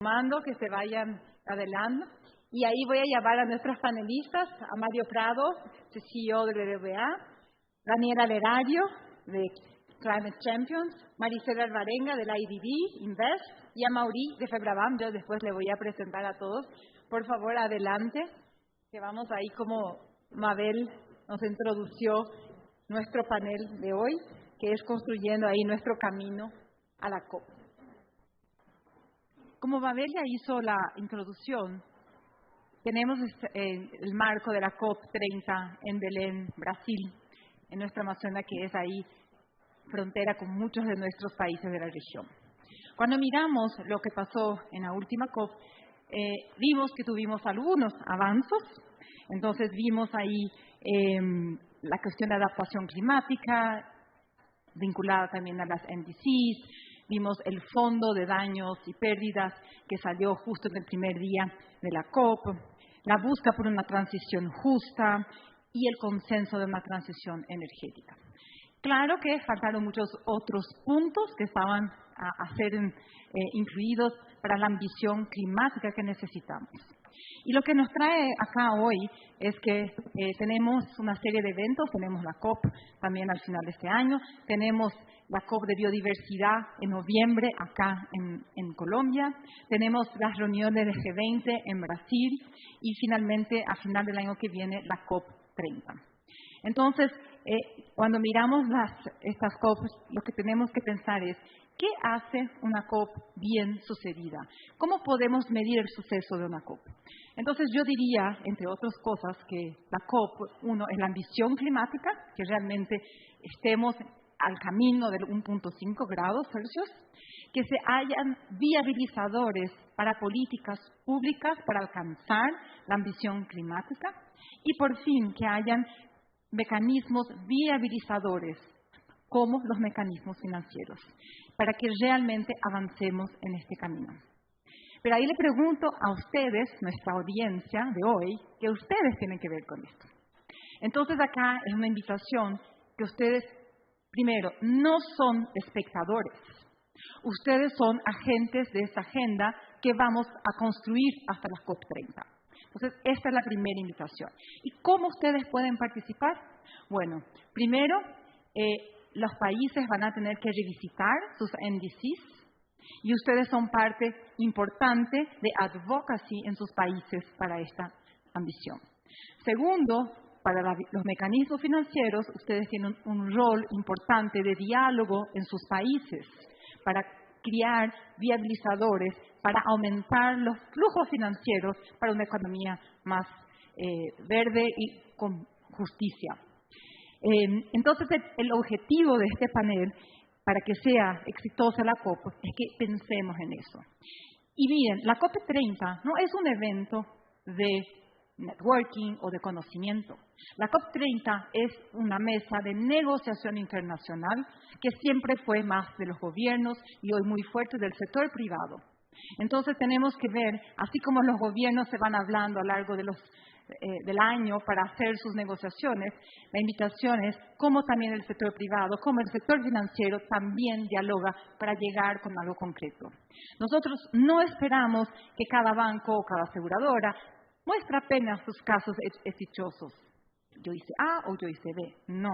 tomando, que se vayan adelante. Y ahí voy a llamar a nuestras panelistas, a Mario Prado, CEO del BBVA, Daniela Lerario, de Climate Champions, Maricela Alvarenga, de la IDB Invest, y a Mauri, de Febraban. Yo después le voy a presentar a todos. Por favor, adelante, que vamos ahí como Mabel nos introdució nuestro panel de hoy, que es construyendo ahí nuestro camino a la COP. Como Mabel ya hizo la introducción, tenemos el marco de la COP30 en Belén, Brasil, en nuestra Amazonía, que es ahí frontera con muchos de nuestros países de la región. Cuando miramos lo que pasó en la última COP, vimos que tuvimos algunos avances. Entonces vimos ahí la cuestión de adaptación climática, vinculada también a las NDCs, vimos el fondo de daños y pérdidas que salió justo en el primer día de la COP, la búsqueda por una transición justa y el consenso de una transición energética. Claro que faltaron muchos otros puntos que estaban a ser incluidos para la ambición climática que necesitamos. Y lo que nos trae acá hoy es que tenemos una serie de eventos, tenemos la COP también al final de este año, tenemos la COP de biodiversidad en noviembre acá en Colombia, tenemos las reuniones de G20 en Brasil y finalmente a final del año que viene la COP 30. Entonces, cuando miramos estas COPs, lo que tenemos que pensar es, ¿qué hace una COP bien sucedida? ¿Cómo podemos medir el suceso de una COP? Entonces, yo diría, entre otras cosas, que la COP, uno, es la ambición climática, que realmente estemos al camino del 1.5 grados Celsius, que se hayan viabilizadores para políticas públicas para alcanzar la ambición climática y, por fin, que hayan mecanismos viabilizadores como los mecanismos financieros, para que realmente avancemos en este camino. Pero ahí le pregunto a ustedes, nuestra audiencia de hoy, ¿qué ustedes tienen que ver con esto? Entonces acá es una invitación que ustedes, primero, no son espectadores. Ustedes son agentes de esa agenda que vamos a construir hasta la COP30. Entonces, esta es la primera invitación. ¿Y cómo ustedes pueden participar? Bueno, primero, los países van a tener que revisitar sus NDCs y ustedes son parte importante de advocacy en sus países para esta ambición. Segundo, para los mecanismos financieros, ustedes tienen un rol importante de diálogo en sus países para crear viabilizadores, para aumentar los flujos financieros para una economía más verde y con justicia. Entonces, el objetivo de este panel, para que sea exitosa la COP, es que pensemos en eso. Y miren, la COP30 no es un evento de networking o de conocimiento. La COP30 es una mesa de negociación internacional que siempre fue más de los gobiernos y hoy muy fuerte del sector privado. Entonces tenemos que ver, así como los gobiernos se van hablando a lo largo del año para hacer sus negociaciones, la invitación es cómo también el sector privado, como el sector financiero también dialoga para llegar con algo concreto. Nosotros no esperamos que cada banco o cada aseguradora muestre apenas sus casos exitosos. Yo hice A o yo hice B. No.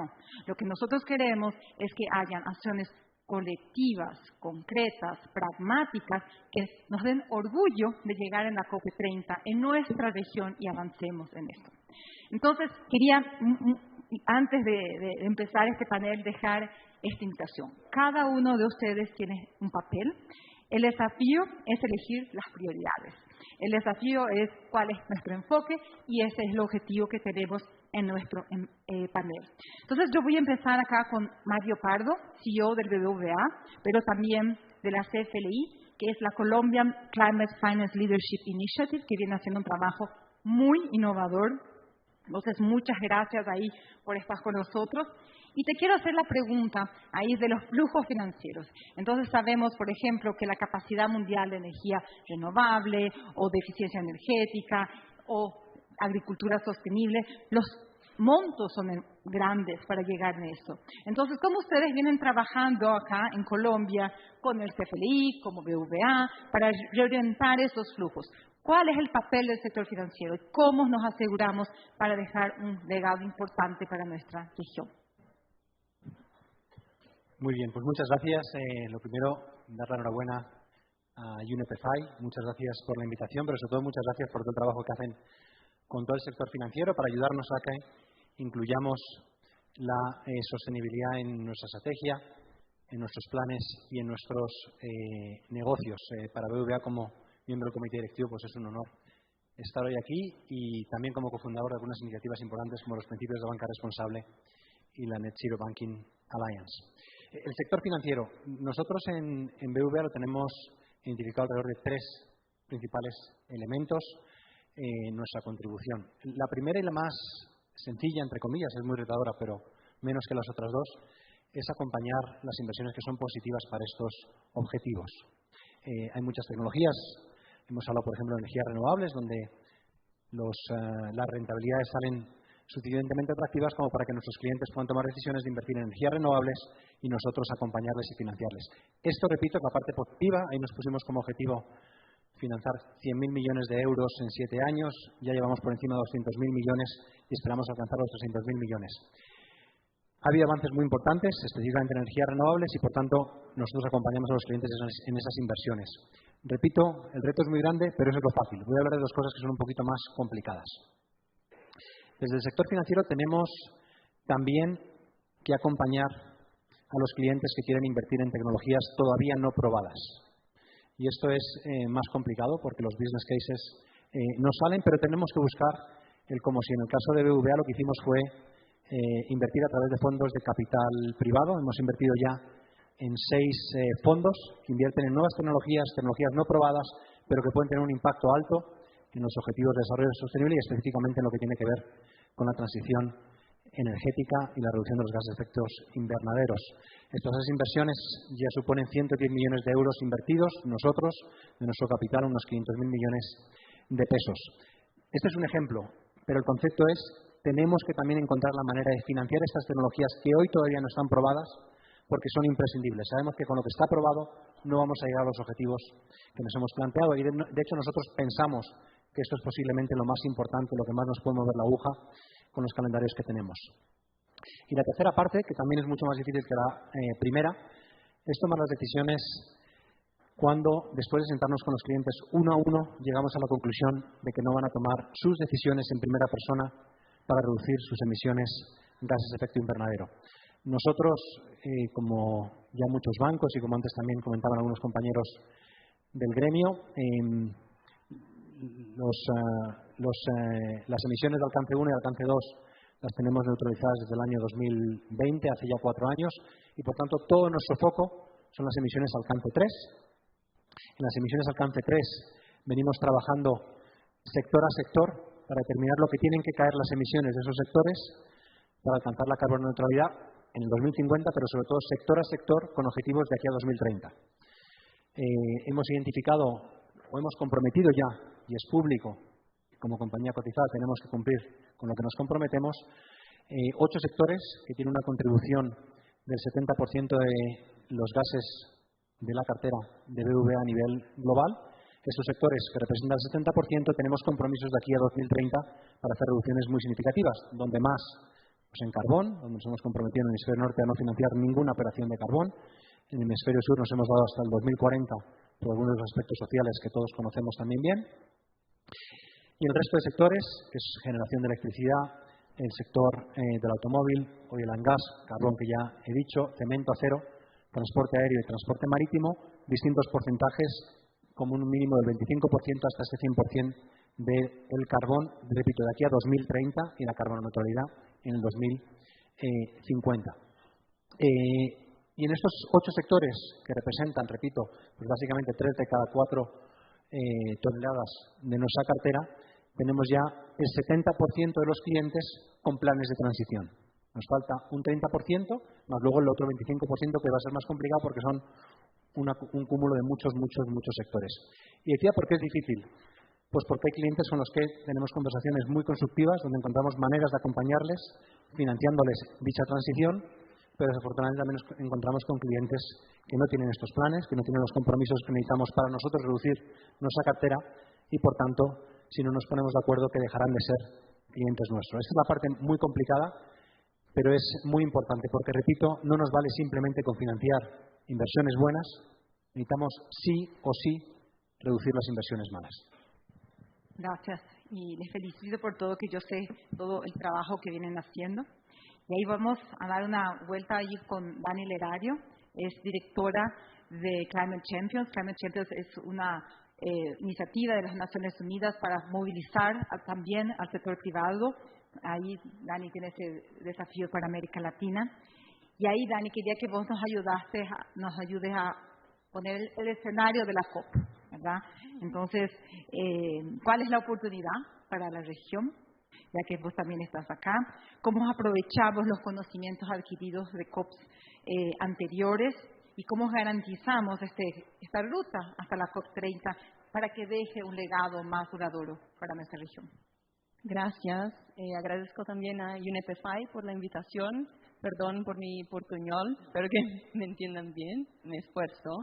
Lo que nosotros queremos es que hayan acciones colectivas, concretas, pragmáticas, que nos den orgullo de llegar en la COP30 en nuestra región y avancemos en esto. Entonces, quería, antes de empezar este panel, dejar esta invitación. Cada uno de ustedes tiene un papel. El desafío es elegir las prioridades. El desafío es cuál es nuestro enfoque y ese es el objetivo que tenemos en nuestro panel. Entonces, yo voy a empezar acá con Mario Pardo, CEO del BBVA, pero también de la CFLI, que es la Colombian Climate Finance Leadership Initiative, que viene haciendo un trabajo muy innovador. Entonces, muchas gracias ahí por estar con nosotros. Y te quiero hacer la pregunta ahí de los flujos financieros. Entonces sabemos, por ejemplo, que la capacidad mundial de energía renovable o de eficiencia energética o agricultura sostenible, los montos son grandes para llegar a eso. Entonces, ¿cómo ustedes vienen trabajando acá en Colombia con el CFLI, como BBVA, para reorientar esos flujos? ¿Cuál es el papel del sector financiero? ¿Cómo nos aseguramos para dejar un legado importante para nuestra región? Muy bien, pues muchas gracias. Lo primero, dar la enhorabuena a UNEP-FI. Muchas gracias por la invitación, pero sobre todo muchas gracias por todo el trabajo que hacen con todo el sector financiero para ayudarnos a que incluyamos la sostenibilidad en nuestra estrategia, en nuestros planes y en nuestros negocios. Para BBVA, como miembro del comité directivo, pues es un honor estar hoy aquí y también como cofundador de algunas iniciativas importantes como los principios de banca responsable y la Net Zero Banking Alliance. El sector financiero, nosotros en BBVA lo tenemos identificado alrededor de tres principales elementos en nuestra contribución. La primera y la más sencilla, entre comillas, es muy retadora, pero menos que las otras dos, es acompañar las inversiones que son positivas para estos objetivos. Hay muchas tecnologías, hemos hablado, por ejemplo, de energías renovables, donde las rentabilidades salen suficientemente atractivas como para que nuestros clientes puedan tomar decisiones de invertir en energías renovables y nosotros acompañarles y financiarles. Esto, repito, es la parte positiva. Ahí nos pusimos como objetivo financiar 100.000 millones de euros en 7 años. Ya llevamos por encima de 200.000 millones y esperamos alcanzar los 300.000 millones. Ha habido avances muy importantes, específicamente en energías renovables, y por tanto nosotros acompañamos a los clientes en esas inversiones. Repito, el reto es muy grande, pero eso es lo fácil. Voy a hablar de dos cosas que son un poquito más complicadas. Desde el sector financiero tenemos también que acompañar a los clientes que quieren invertir en tecnologías todavía no probadas. Y esto es más complicado porque los business cases no salen, pero tenemos que buscar como si en el caso de BBVA lo que hicimos fue invertir a través de fondos de capital privado. Hemos invertido ya en 6 fondos que invierten en nuevas tecnologías no probadas, pero que pueden tener un impacto alto en los objetivos de desarrollo sostenible y específicamente en lo que tiene que ver con la transición energética y la reducción de los gases de efectos invernaderos. Estas inversiones ya suponen 110 millones de euros invertidos, nosotros, de nuestro capital, unos 500.000 millones de pesos. Este es un ejemplo, pero el concepto es, tenemos que también encontrar la manera de financiar estas tecnologías que hoy todavía no están probadas, porque son imprescindibles. Sabemos que con lo que está probado no vamos a llegar a los objetivos que nos hemos planteado y de hecho nosotros pensamos que esto es posiblemente lo más importante, lo que más nos puede mover la aguja con los calendarios que tenemos. Y la tercera parte, que también es mucho más difícil que la primera, es tomar las decisiones cuando, después de sentarnos con los clientes uno a uno, llegamos a la conclusión de que no van a tomar sus decisiones en primera persona para reducir sus emisiones de gases de efecto invernadero. Nosotros, como ya muchos bancos y como antes también comentaban algunos compañeros del gremio, las emisiones de alcance 1 y alcance 2 las tenemos neutralizadas desde el año 2020, hace ya 4 años, y por tanto todo nuestro foco son las emisiones alcance 3. En las emisiones alcance 3 venimos trabajando sector a sector para determinar lo que tienen que caer las emisiones de esos sectores para alcanzar la carbono neutralidad en el 2050, pero sobre todo sector a sector con objetivos de aquí a 2030. Hemos identificado o hemos comprometido ya, y es público, como compañía cotizada tenemos que cumplir con lo que nos comprometemos, 8 sectores que tienen una contribución del 70% de los gases de la cartera de BBVA a nivel global. Estos sectores que representan el 70% tenemos compromisos de aquí a 2030 para hacer reducciones muy significativas, donde más pues en carbón, donde nos hemos comprometido en el hemisferio norte a no financiar ninguna operación de carbón. En el hemisferio sur nos hemos dado hasta el 2040 por algunos de los aspectos sociales que todos conocemos también bien. Y el resto de sectores, que es generación de electricidad, el sector del automóvil, oil and gas, carbón que ya he dicho, cemento, acero, transporte aéreo y transporte marítimo, distintos porcentajes, como un mínimo del 25% hasta este 100% del carbón, repito, de aquí a 2030 y la carbono-neutralidad en el 2050. Y en estos 8 sectores que representan, repito, pues básicamente 3 de cada 4 toneladas de nuestra cartera, tenemos ya el 70% de los clientes con planes de transición. Nos falta un 30%, más luego el otro 25% que va a ser más complicado porque son un cúmulo de muchos sectores. Y decía por qué es difícil. Pues porque hay clientes con los que tenemos conversaciones muy constructivas, donde encontramos maneras de acompañarles, financiándoles dicha transición, pero desafortunadamente también nos encontramos con clientes que no tienen estos planes, que no tienen los compromisos que necesitamos para nosotros reducir nuestra cartera y, por tanto, si no nos ponemos de acuerdo, que dejarán de ser clientes nuestros. Esta es la parte muy complicada, pero es muy importante porque, repito, no nos vale simplemente con financiar inversiones buenas, necesitamos sí o sí reducir las inversiones malas. Gracias. Y les felicito por todo, que yo sé todo el trabajo que vienen haciendo. Y ahí vamos a dar una vuelta ahí con Dani Lerario, es directora de Climate Champions. Climate Champions es una iniciativa de las Naciones Unidas para movilizar también al sector privado. Ahí Dani tiene ese desafío para América Latina. Y ahí, Dani, quería que vos nos ayudes a poner el escenario de la COP, ¿verdad? Entonces, ¿cuál es la oportunidad para la región? Ya que vos también estás acá, ¿cómo aprovechamos los conocimientos adquiridos de COPs anteriores y cómo garantizamos esta ruta hasta la COP 30 para que deje un legado más duradero para nuestra región? Gracias. Agradezco también a UNEP-FI por la invitación. Perdón por mi portuñol, espero que me entiendan bien, me esfuerzo.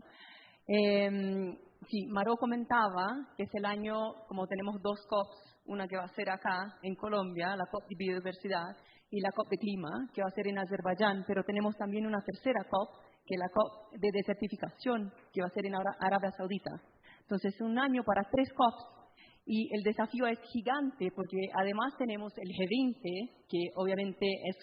Sí, Maró comentaba que es el año, como tenemos dos COPs, una que va a ser acá en Colombia, la COP de biodiversidad, y la COP de clima, que va a ser en Azerbaiyán, pero tenemos también una tercera COP, que es la COP de desertificación, que va a ser en Arabia Saudita. Entonces, un año para 3 COPs. Y el desafío es gigante, porque además tenemos el G20, que obviamente es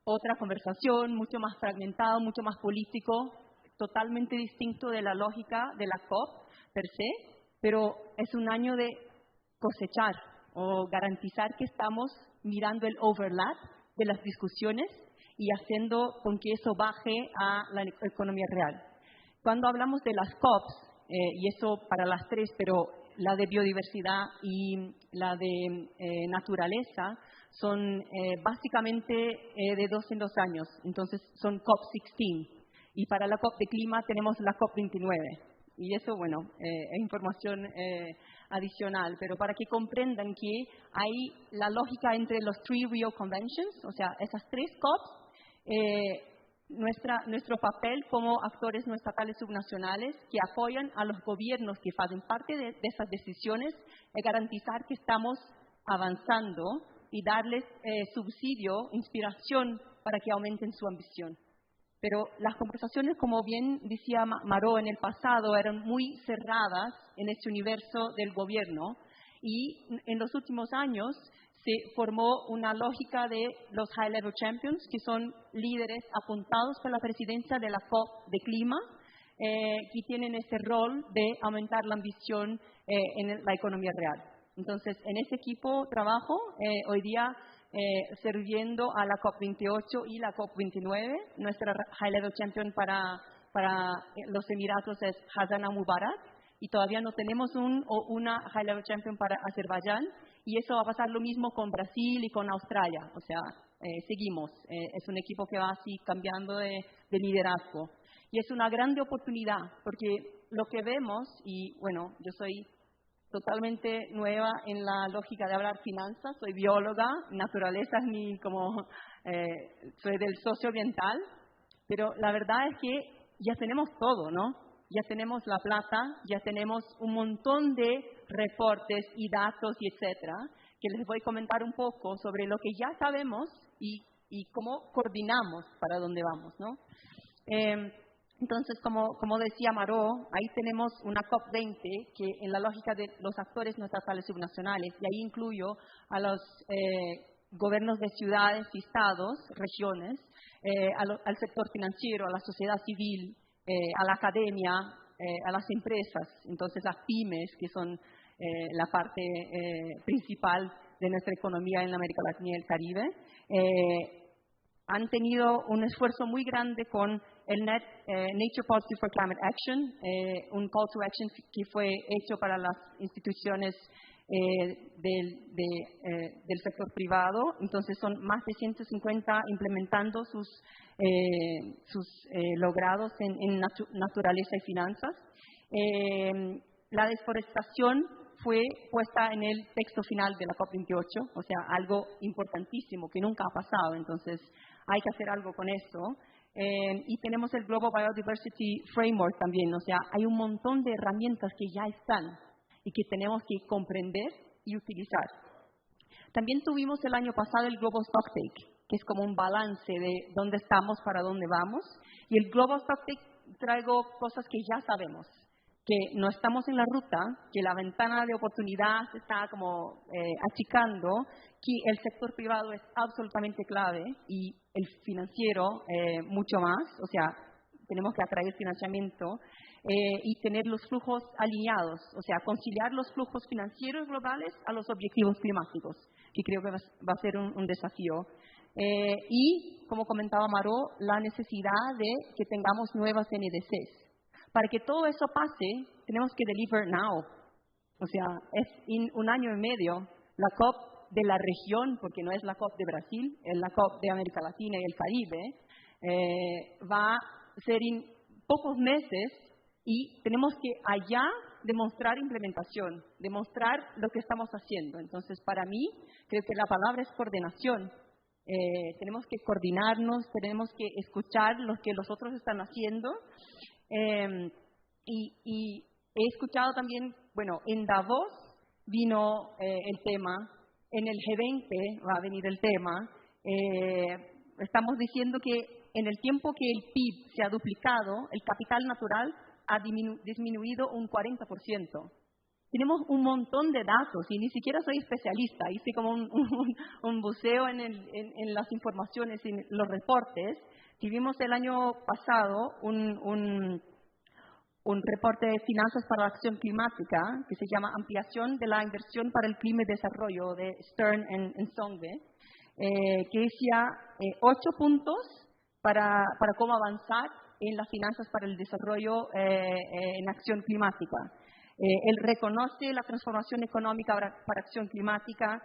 otra conversación, mucho más fragmentado, mucho más político, totalmente distinto de la lógica de la COP per se, pero es un año de cosechar o garantizar que estamos mirando el overlap de las discusiones y haciendo con que eso baje a la economía real. Cuando hablamos de las COPs, y eso para las 3, pero la de biodiversidad y la de naturaleza, son básicamente de 2 en 2 años, entonces son COP16. Y para la COP de clima tenemos la COP29. Y eso, bueno, es información adicional, pero para que comprendan que hay la lógica entre los 3 Rio Conventions, o sea, esas 3 COPs, nuestro papel como actores no estatales subnacionales que apoyan a los gobiernos que hacen parte de esas decisiones es garantizar que estamos avanzando y darles subsidio, inspiración para que aumenten su ambición. Pero las conversaciones, como bien decía Maró en el pasado, eran muy cerradas en ese universo del gobierno y en los últimos años se formó una lógica de los High Level Champions, que son líderes apuntados por la presidencia de la COP de clima, que tienen ese rol de aumentar la ambición en la economía real. Entonces, en ese equipo trabajo hoy día sirviendo a la COP28 y la COP29. Nuestra High Level Champion para los Emiratos es Hasana Mubarak y todavía no tenemos una High Level Champion para Azerbaiyán y eso va a pasar lo mismo con Brasil y con Australia. O sea, seguimos. Es un equipo que va así cambiando de liderazgo. Y es una grande oportunidad porque lo que vemos, y bueno, yo soy totalmente nueva en la lógica de hablar finanzas, soy bióloga, naturaleza es soy del socioambiental, pero la verdad es que ya tenemos todo, ¿no? Ya tenemos la plata, ya tenemos un montón de reportes y datos y etcétera, que les voy a comentar un poco sobre lo que ya sabemos y cómo coordinamos para dónde vamos, ¿no? Entonces, como decía Maró, ahí tenemos una COP20 que en la lógica de los actores no estatales subnacionales, y ahí incluyo a los gobiernos de ciudades y estados, regiones, al sector financiero, a la sociedad civil, a la academia, a las empresas, entonces las pymes, que son la parte principal de nuestra economía en la América Latina y el Caribe. Han tenido un esfuerzo muy grande con el Nature Policy for Climate Action, un call to action que fue hecho para las instituciones del sector privado. Entonces son más de 150 implementando sus logrados en naturaleza y finanzas. La deforestación fue puesta en el texto final de la COP28, o sea, algo importantísimo que nunca ha pasado, entonces hay que hacer algo con eso. Y tenemos el Global Biodiversity Framework también, o sea, hay un montón de herramientas que ya están y que tenemos que comprender y utilizar. También tuvimos el año pasado el Global Stocktake, que es como un balance de dónde estamos, para dónde vamos. Y el Global Stocktake traigo cosas que ya sabemos, que no estamos en la ruta, que la ventana de oportunidad se está como achicando, que el sector privado es absolutamente clave y el financiero mucho más, o sea, tenemos que atraer financiamiento y tener los flujos alineados, o sea, conciliar los flujos financieros globales a los objetivos climáticos, que creo que va a ser un desafío. Y, como comentaba Maró, la necesidad de que tengamos nuevas NDCs. Para que todo eso pase, tenemos que deliver now. O sea, es en un año y medio la COP de la región, porque no es la COP de Brasil, es la COP de América Latina y el Caribe, va a ser en pocos meses y tenemos que allá demostrar implementación, demostrar lo que estamos haciendo. Entonces, para mí, creo que la palabra es coordinación. Tenemos que coordinarnos, tenemos que escuchar lo que los otros están haciendo. Y he escuchado también, bueno, en Davos vino el tema, en el G20 va a venir el tema. Estamos diciendo que en el tiempo que el PIB se ha duplicado, el capital natural ha disminuido un 40%. Tenemos un montón de datos y ni siquiera soy especialista, hice como un buceo en las informaciones y los reportes. Tuvimos el año pasado un reporte de Finanzas para la Acción Climática que se llama Ampliación de la Inversión para el Clima y Desarrollo de Stern and Songe, que decía 8 puntos para cómo avanzar en las finanzas para el desarrollo en acción climática. Él reconoce la transformación económica para acción climática,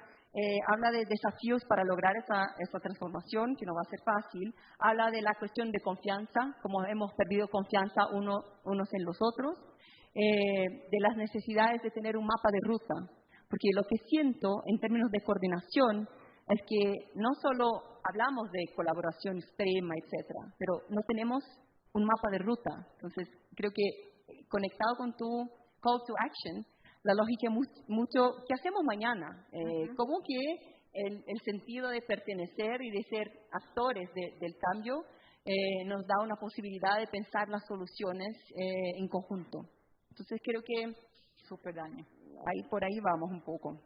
habla de desafíos para lograr esa transformación, que no va a ser fácil, habla de la cuestión de confianza, como hemos perdido confianza unos en los otros, de las necesidades de tener un mapa de ruta, porque lo que siento en términos de coordinación es que no solo hablamos de colaboración extrema, etcétera, pero no tenemos un mapa de ruta. Entonces, creo que conectado con tu call to action, la lógica mucho, ¿qué hacemos mañana? ¿Cómo que el sentido de pertenecer y de ser actores del cambio nos da una posibilidad de pensar las soluciones en conjunto? Entonces, creo que súper daño. Por ahí vamos un poco.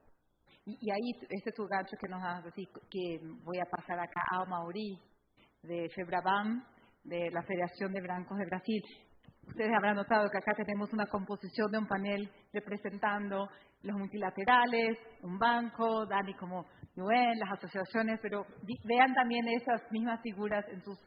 Y ahí, este es tu gancho que nos das, así que voy a pasar acá a Mauri, de FEBRABAN, de la Federación de Bancos de Brasil. Ustedes habrán notado que acá tenemos una composición de un panel representando los multilaterales, un banco, Dani como UN, las asociaciones, pero vean también esas mismas figuras en sus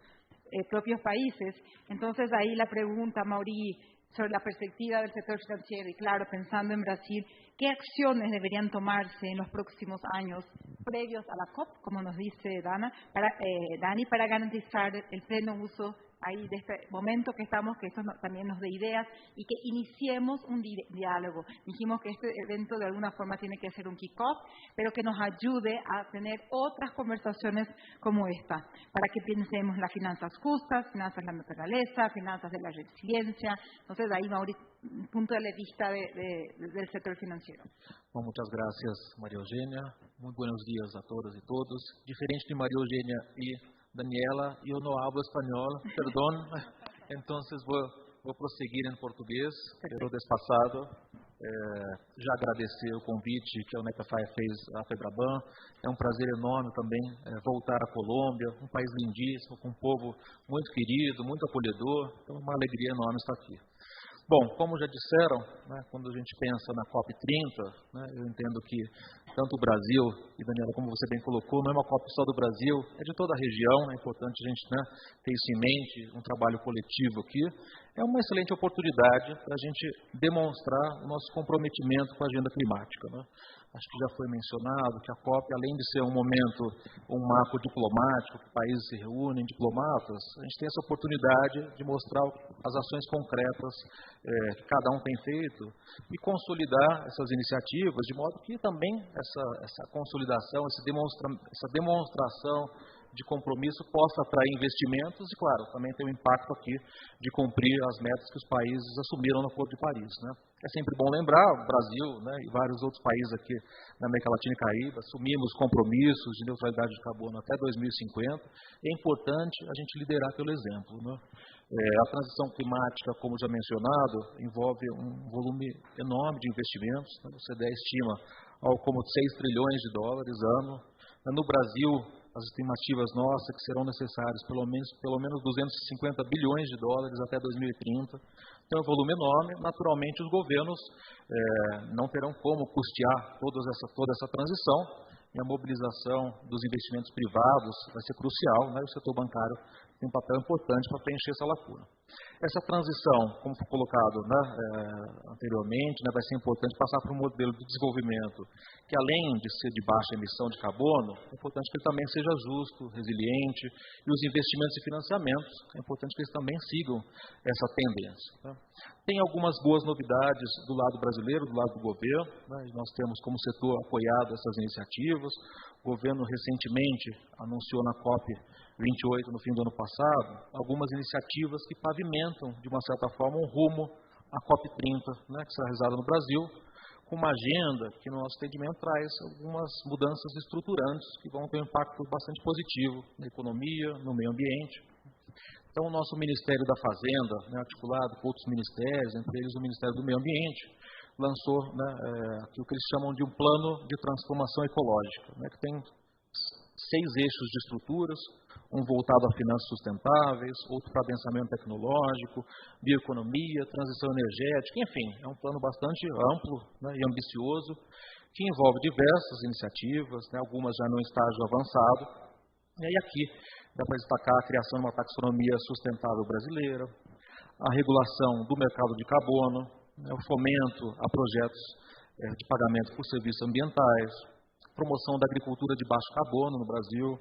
propios países. Entonces, ahí la pregunta, Mauri, sobre la perspectiva del sector financiero y, claro, pensando en Brasil, ¿qué acciones deberían tomarse en los próximos años previos a la COP, como nos dice Dani, para garantizar el pleno uso ahí de este momento que estamos, que esto también nos dé ideas y que iniciemos un diálogo? Dijimos que este evento de alguna forma tiene que ser un kick-off, pero que nos ayude a tener otras conversaciones como esta, para que pensemos las finanzas justas, finanzas de la naturaleza, finanzas de la resiliencia. Entonces, ahí, Mauricio, punto de vista del sector financiero. Bom, muchas gracias, María Eugênia. Muy buenos días a todas y todos. Diferente de María Eugênia y Daniela, eu não hablo espanhol, perdão, então vou prosseguir em português. Pero despassado, já agradecer o convite que a UNEPFI fez à FEBRABAN. É um prazer enorme também voltar à Colômbia, um país lindíssimo, com um povo muito querido, muito acolhedor. Então, uma alegria enorme estar aqui. Bom, como já disseram, né, quando a gente pensa na COP30, né, eu entendo que tanto o Brasil, e Daniela, como você bem colocou, não é uma COP só do Brasil, é de toda a região, é importante a gente, né, ter isso em mente, um trabalho coletivo aqui. É uma excelente oportunidade para a gente demonstrar o nosso comprometimento com a agenda climática, né? acho que já foi mencionado, que a COP, além de ser um momento, um marco diplomático, que países se reúnem, diplomatas, a gente tem essa oportunidade de mostrar as ações concretas que cada um tem feito e consolidar essas iniciativas, de modo que também essa consolidação, essa demonstração de compromisso possa atrair investimentos e, claro, também tem o impacto aqui de cumprir as metas que os países assumiram no Acordo de Paris, né? É sempre bom lembrar, o Brasil, né, e vários outros países aqui na América Latina e Caribe, assumimos compromissos de neutralidade de carbono até 2050. É importante a gente liderar pelo exemplo, né? A transição climática, como já mencionado, envolve um volume enorme de investimentos, né? O CDE estima algo como 6 trilhões de dólares ano. No Brasil, as estimativas nossas que serão necessários pelo menos 250 bilhões de dólares até 2030. Então, é um volume enorme. Naturalmente, os governos não terão como custear toda essa transição, e a mobilização dos investimentos privados vai ser crucial, né? O setor bancário tem um papel importante para preencher essa lacuna. Essa transição, como foi colocado, né, anteriormente, né, vai ser importante passar por um modelo de desenvolvimento que, além de ser de baixa emissão de carbono, é importante que ele também seja justo, resiliente, e os investimentos e financiamentos, é importante que eles também sigam essa tendência, né? Tem algumas boas novidades do lado brasileiro, do lado do governo, né? Nós temos como setor apoiado essas iniciativas. O governo recentemente anunciou na COP28, no fim do ano passado, algumas iniciativas que pavimentam, de uma certa forma, um rumo à COP30, né, que será realizada no Brasil, com uma agenda que, no nosso entendimento, traz algumas mudanças estruturantes que vão ter um impacto bastante positivo na economia, no meio ambiente. Então, o nosso Ministério da Fazenda, né, articulado com outros ministérios, entre eles o Ministério do Meio Ambiente, lançou, né, o que eles chamam de um plano de transformação ecológica, né, que tem 6 eixos de estruturas, um voltado a finanças sustentáveis, outro para adensamento tecnológico, bioeconomia, transição energética, enfim, é um plano bastante amplo, né, e ambicioso, que envolve diversas iniciativas, né, algumas já no estágio avançado. E aí aqui dá para destacar a criação de uma taxonomia sustentável brasileira, a regulação do mercado de carbono, né, o fomento a projetos de pagamento por serviços ambientais, promoção da agricultura de baixo carbono no Brasil,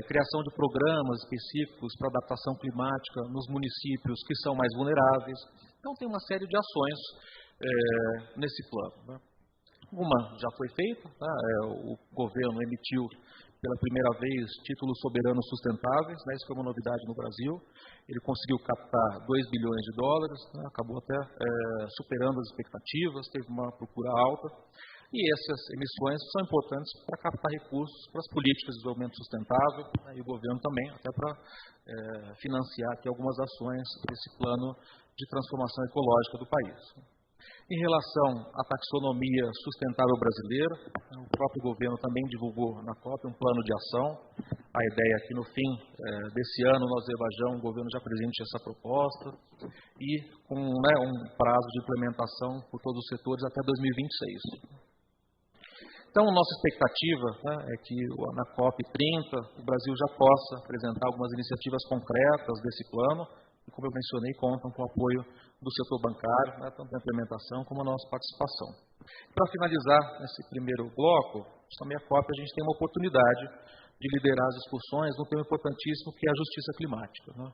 criação de programas específicos para adaptação climática nos municípios que são mais vulneráveis. Então, tem uma série de ações nesse plano, né? Uma já foi feita, tá? O governo emitiu pela primeira vez títulos soberanos sustentáveis, né? Isso foi uma novidade no Brasil. Ele conseguiu captar 2 bilhões de dólares, né? Acabou até superando as expectativas, teve uma procura alta. E essas emissões são importantes para captar recursos para as políticas de desenvolvimento sustentável, né, e o governo também, até para financiar aqui algumas ações desse plano de transformação ecológica do país. Em relação à taxonomia sustentável brasileira, o próprio governo também divulgou na COP um plano de ação. A ideia é que no fim desse ano, no Azerbaijão, o governo já apresente essa proposta e com um prazo de implementação por todos os setores até 2026. Então, a nossa expectativa, né, é que na COP30 o Brasil já possa apresentar algumas iniciativas concretas desse plano, e, como eu mencionei, contam com o apoio do setor bancário, né, tanto na implementação como a nossa participação. Para finalizar esse primeiro bloco, também a COP a gente tem uma oportunidade de liderar as discussões num tema importantíssimo que é a justiça climática, né?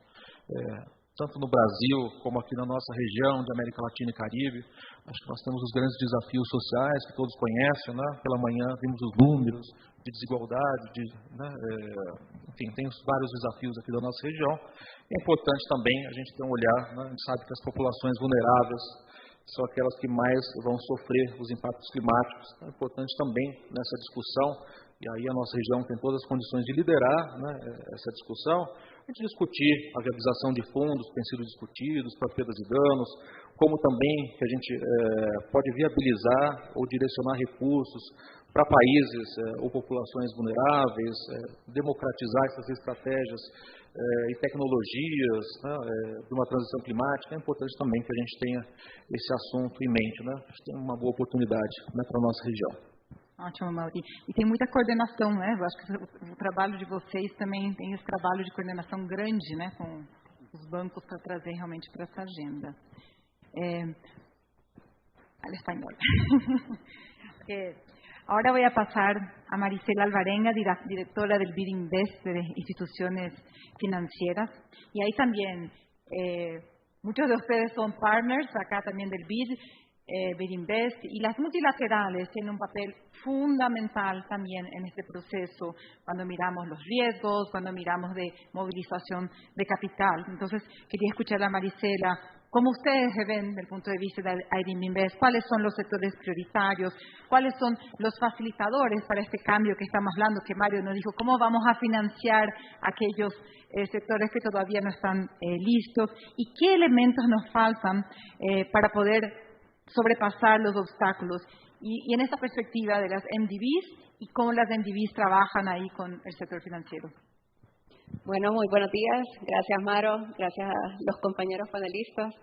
Tanto no Brasil como aqui na nossa região de América Latina e Caribe, acho que nós temos os grandes desafios sociais que todos conhecem, né? Pela manhã vimos os números de desigualdade, enfim, tem vários desafios aqui da nossa região. É importante também a gente ter um olhar, né? A gente sabe que as populações vulneráveis são aquelas que mais vão sofrer os impactos climáticos. É importante também nessa discussão, e aí a nossa região tem todas as condições de liderar, né, essa discussão, a gente discutir a viabilização de fundos que têm sido discutidos para perdas e danos, como também que a gente pode viabilizar ou direcionar recursos para países ou populações vulneráveis, democratizar essas estratégias e tecnologias, né, de uma transição climática. É importante também que a gente tenha esse assunto em mente, né? A gente tem uma boa oportunidade, né, para a nossa região. Ótimo, Mauri. E tem muita coordenação, né? Eu acho que o trabalho de vocês também tem esse trabalho de coordenação grande, né, com os bancos para trazer realmente para essa agenda. Al español. Ahora voy a pasar a Marisela Alvarenga, directora del BID Invest de instituciones financieras. Y ahí también muchos de ustedes son partners, acá también del BID Invest, y las multilaterales tienen un papel fundamental también en este proceso, cuando miramos los riesgos, cuando miramos de movilización de capital. Entonces, quería escuchar a Marisela, ¿cómo ustedes se ven desde el punto de vista del IDIM Invest? ¿Cuáles son los sectores prioritarios? ¿Cuáles son los facilitadores para este cambio que estamos hablando? Que Mario nos dijo, ¿cómo vamos a financiar aquellos sectores que todavía no están listos? ¿Y qué elementos nos faltan para poder sobrepasar los obstáculos? Y en esta perspectiva de las MDBs y cómo las MDBs trabajan ahí con el sector financiero. Bueno, muy buenos días. Gracias, Maro. Gracias a los compañeros panelistas.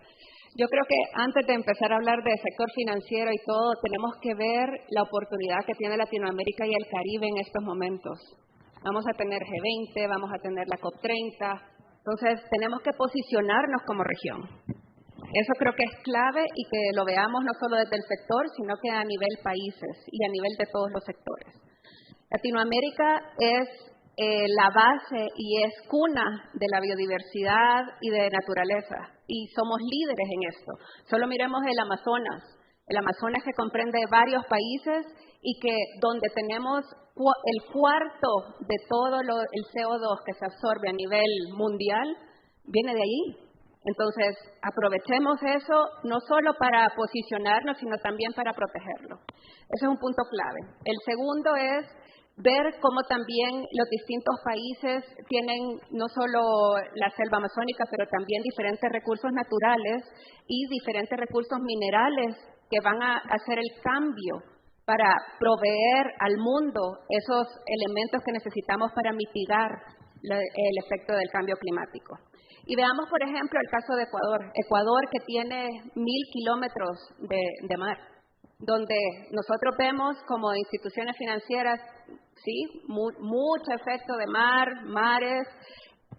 Yo creo que antes de empezar a hablar del sector financiero y todo, tenemos que ver la oportunidad que tiene Latinoamérica y el Caribe en estos momentos. Vamos a tener G20, vamos a tener la COP30. Entonces, tenemos que posicionarnos como región. Eso creo que es clave y que lo veamos no solo desde el sector, sino que a nivel países y a nivel de todos los sectores. Latinoamérica es la base y es cuna de la biodiversidad y de naturaleza, y somos líderes en esto. Solo miremos el Amazonas que comprende varios países y que donde tenemos el cuarto de todo el CO2 que se absorbe a nivel mundial, viene de allí. Entonces, aprovechemos eso no solo para posicionarnos, sino también para protegerlo. Ese es un punto clave. El segundo es ver cómo también los distintos países tienen no solo la selva amazónica, pero también diferentes recursos naturales y diferentes recursos minerales que van a hacer el cambio para proveer al mundo esos elementos que necesitamos para mitigar el efecto del cambio climático. Y veamos, por ejemplo, el caso de Ecuador. Ecuador, que tiene 1.000 kilómetros de mar, donde nosotros vemos como instituciones financieras, sí, mucho efecto de mares.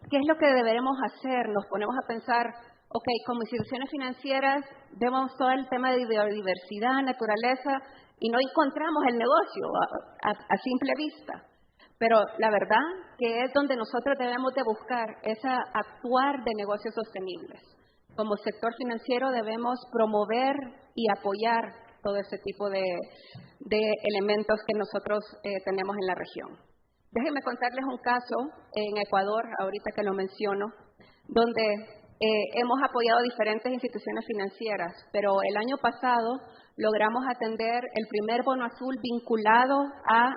¿Qué es lo que deberemos hacer? Nos ponemos a pensar, ok, como instituciones financieras vemos todo el tema de biodiversidad, naturaleza, y no encontramos el negocio a simple vista. Pero la verdad que es donde nosotros debemos de buscar actuar de negocios sostenibles. Como sector financiero debemos promover y apoyar todo ese tipo de elementos que nosotros tenemos en la región. Déjenme contarles un caso en Ecuador, ahorita que lo menciono, donde hemos apoyado diferentes instituciones financieras, pero el año pasado logramos atender el primer bono azul vinculado a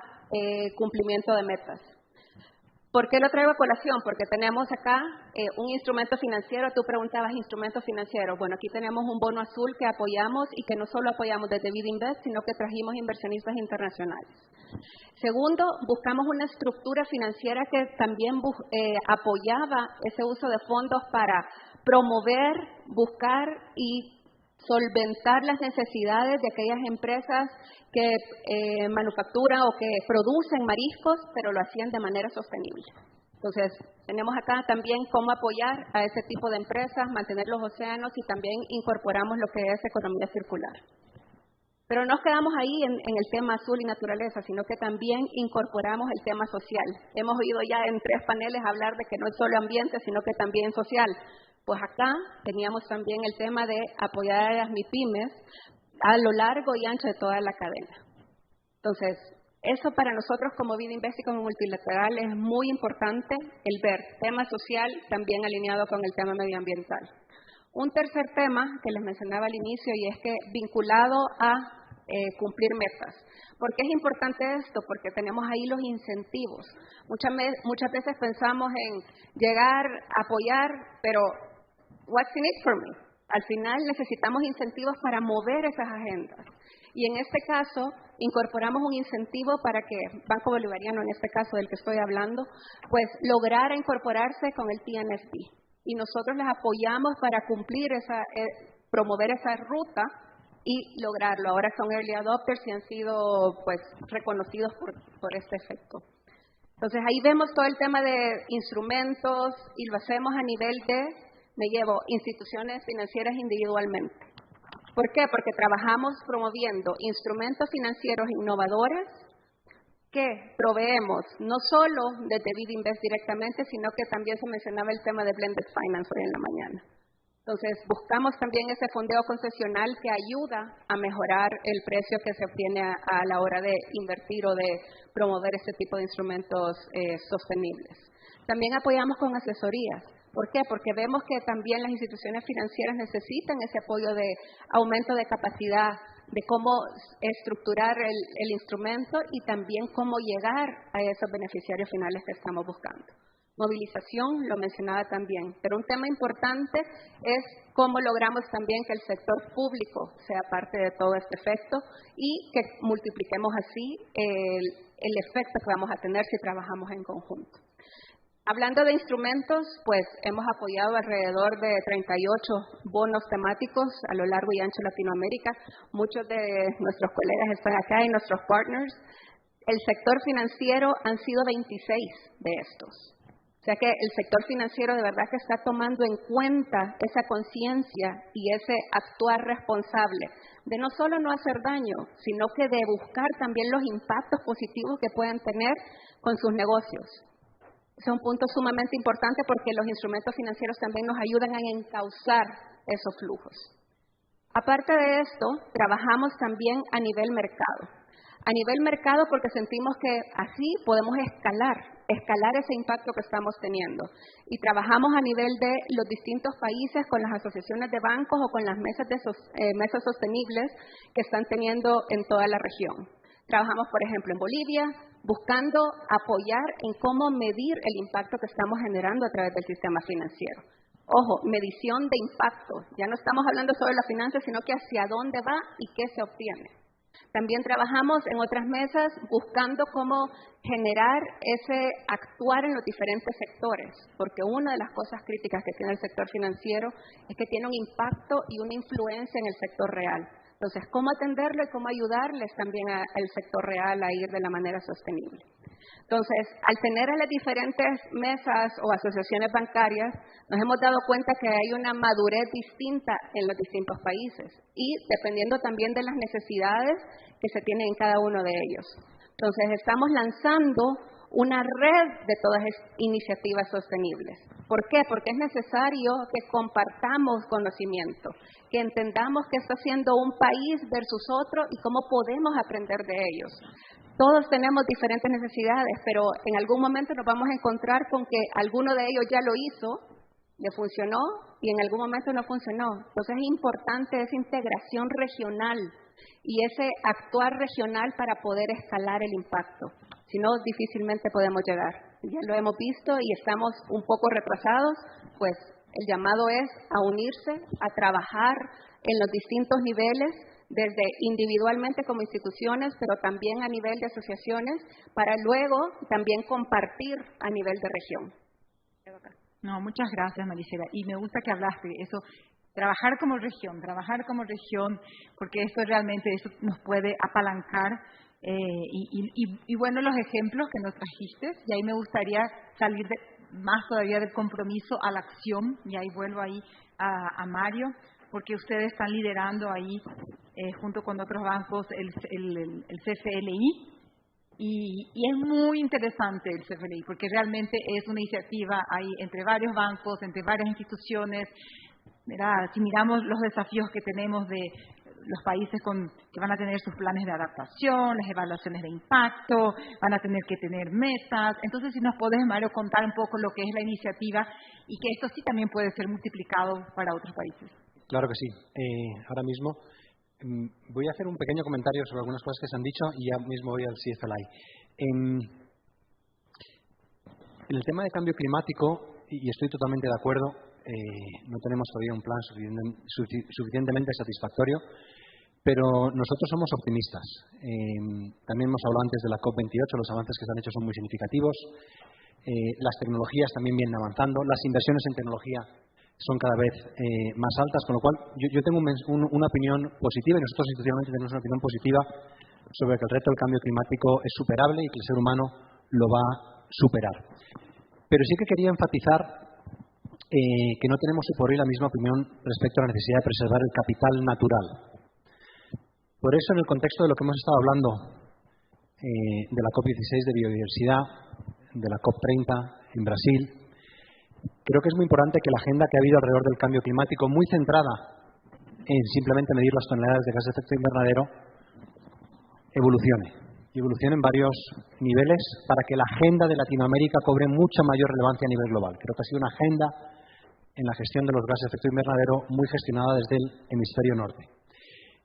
cumplimiento de metas. ¿Por qué lo traigo a colación? Porque tenemos acá un instrumento financiero. Tú preguntabas instrumentos financieros. Bueno, aquí tenemos un bono azul que apoyamos y que no solo apoyamos desde BID Invest, sino que trajimos inversionistas internacionales. Segundo, buscamos una estructura financiera que también apoyaba ese uso de fondos para promover, buscar y solventar las necesidades de aquellas empresas que manufacturan o que producen mariscos, pero lo hacían de manera sostenible. Entonces, tenemos acá también cómo apoyar a ese tipo de empresas, mantener los océanos y también incorporamos lo que es economía circular. Pero no nos quedamos ahí en el tema azul y naturaleza, sino que también incorporamos el tema social. Hemos oído ya en 3 paneles hablar de que no es solo ambiente, sino que también social. Pues acá teníamos también el tema de apoyar a las MIPYMES a lo largo y ancho de toda la cadena. Entonces, eso para nosotros como BID Invest y como multilateral es muy importante, el ver tema social también alineado con el tema medioambiental. Un tercer tema que les mencionaba al inicio y es que vinculado a cumplir metas. ¿Por qué es importante esto? Porque tenemos ahí los incentivos. Muchas veces pensamos en llegar, apoyar, pero what's in it for me? Al final necesitamos incentivos para mover esas agendas. Y en este caso, incorporamos un incentivo para que Banco Bolivariano, en este caso del que estoy hablando, pues lograra incorporarse con el TNFD. Y nosotros les apoyamos para cumplir promover esa ruta y lograrlo. Ahora son early adopters y han sido pues reconocidos por este efecto. Entonces ahí vemos todo el tema de instrumentos y lo hacemos a nivel me llevo instituciones financieras individualmente. ¿Por qué? Porque trabajamos promoviendo instrumentos financieros innovadores que proveemos no solo de David Invest directamente, sino que también se mencionaba el tema de Blended Finance hoy en la mañana. Entonces, buscamos también ese fondeo concesional que ayuda a mejorar el precio que se obtiene a la hora de invertir o de promover este tipo de instrumentos sostenibles. También apoyamos con asesorías. ¿Por qué? Porque vemos que también las instituciones financieras necesitan ese apoyo de aumento de capacidad, de cómo estructurar el instrumento y también cómo llegar a esos beneficiarios finales que estamos buscando. Movilización, lo mencionaba también, pero un tema importante es cómo logramos también que el sector público sea parte de todo este efecto y que multipliquemos así el efecto que vamos a tener si trabajamos en conjunto. Hablando de instrumentos, pues hemos apoyado alrededor de 38 bonos temáticos a lo largo y ancho de Latinoamérica. Muchos de nuestros colegas están acá y nuestros partners. El sector financiero han sido 26 de estos. O sea que el sector financiero de verdad que está tomando en cuenta esa conciencia y ese actuar responsable de no solo no hacer daño, sino que de buscar también los impactos positivos que pueden tener con sus negocios. Ese es un punto sumamente importante porque los instrumentos financieros también nos ayudan a encauzar esos flujos. Aparte de esto, trabajamos también a nivel mercado. A nivel mercado porque sentimos que así podemos escalar ese impacto que estamos teniendo. Y trabajamos a nivel de los distintos países con las asociaciones de bancos o con las mesas sostenibles que están teniendo en toda la región. Trabajamos, por ejemplo, en Bolivia, buscando apoyar en cómo medir el impacto que estamos generando a través del sistema financiero. Ojo, medición de impacto. Ya no estamos hablando sobre la finanza, sino que hacia dónde va y qué se obtiene. También trabajamos en otras mesas buscando cómo generar ese actuar en los diferentes sectores, porque una de las cosas críticas que tiene el sector financiero es que tiene un impacto y una influencia en el sector real. Entonces, ¿cómo atenderlo y cómo ayudarles también al sector real a ir de la manera sostenible? Entonces, al tener a las diferentes mesas o asociaciones bancarias, nos hemos dado cuenta que hay una madurez distinta en los distintos países y dependiendo también de las necesidades que se tienen en cada uno de ellos. Entonces, estamos lanzando una red de todas estas iniciativas sostenibles. ¿Por qué? Porque es necesario que compartamos conocimiento, que entendamos qué está haciendo un país versus otro y cómo podemos aprender de ellos. Todos tenemos diferentes necesidades, pero en algún momento nos vamos a encontrar con que alguno de ellos ya lo hizo, le funcionó y en algún momento no funcionó. Entonces es importante esa integración regional y ese actuar regional para poder escalar el impacto. Si no, difícilmente podemos llegar. Ya lo hemos visto y estamos un poco retrasados, pues el llamado es a unirse, a trabajar en los distintos niveles, desde individualmente como instituciones, pero también a nivel de asociaciones, para luego también compartir a nivel de región. No, muchas gracias, Marisela. Y me gusta que hablaste de eso, trabajar como región, porque eso realmente nos puede apalancar. Y bueno, los ejemplos que nos trajiste, y ahí me gustaría salir más todavía del compromiso a la acción, y ahí vuelvo ahí a Mario, porque ustedes están liderando ahí, junto con otros bancos, el CFLI, y es muy interesante el CFLI, porque realmente es una iniciativa ahí entre varios bancos, entre varias instituciones. Mira, si miramos los desafíos que tenemos de los países que van a tener sus planes de adaptación, las evaluaciones de impacto, van a tener que tener metas. Entonces, si nos podés, Mario, contar un poco lo que es la iniciativa y que esto sí también puede ser multiplicado para otros países. Claro que sí. Ahora mismo voy a hacer un pequeño comentario sobre algunas cosas que se han dicho y ya mismo voy al CFLI. En el tema de cambio climático, y estoy totalmente de acuerdo, no tenemos todavía un plan suficientemente satisfactorio, pero nosotros somos optimistas. También hemos hablado antes de la COP28, los avances que se han hecho son muy significativos. Las tecnologías también vienen avanzando, las inversiones en tecnología son cada vez más altas, con lo cual yo tengo una opinión positiva y nosotros institucionalmente tenemos una opinión positiva sobre que el reto del cambio climático es superable y que el ser humano lo va a superar. Pero sí que quería enfatizar que no tenemos hoy por hoy la misma opinión respecto a la necesidad de preservar el capital natural. Por eso, en el contexto de lo que hemos estado hablando de la COP16 de biodiversidad, de la COP30 en Brasil. Creo que es muy importante que la agenda que ha habido alrededor del cambio climático, muy centrada en simplemente medir las toneladas de gases de efecto invernadero, evolucione en varios niveles para que la agenda de Latinoamérica cobre mucha mayor relevancia a nivel global. Creo que ha sido una agenda en la gestión de los gases de efecto invernadero muy gestionada desde el hemisferio norte.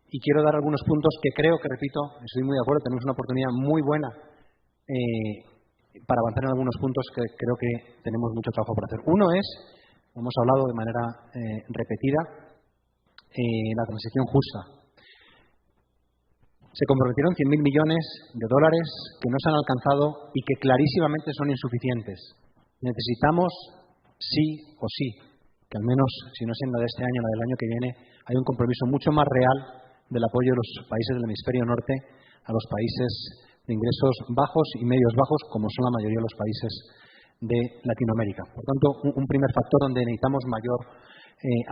Y quiero dar algunos puntos que creo que, repito, estoy muy de acuerdo, tenemos una oportunidad muy buena para avanzar en algunos puntos que creo que tenemos mucho trabajo por hacer. Uno es, hemos hablado de manera repetida, la transición justa. Se comprometieron 100.000 millones de dólares que no se han alcanzado y que clarísimamente son insuficientes. Necesitamos, sí o sí, que al menos, si no es en la de este año, en la del año que viene, hay un compromiso mucho más real del apoyo de los países del hemisferio norte a los países de ingresos bajos y medios bajos, como son la mayoría de los países de Latinoamérica. Por tanto, un primer factor donde necesitamos mayor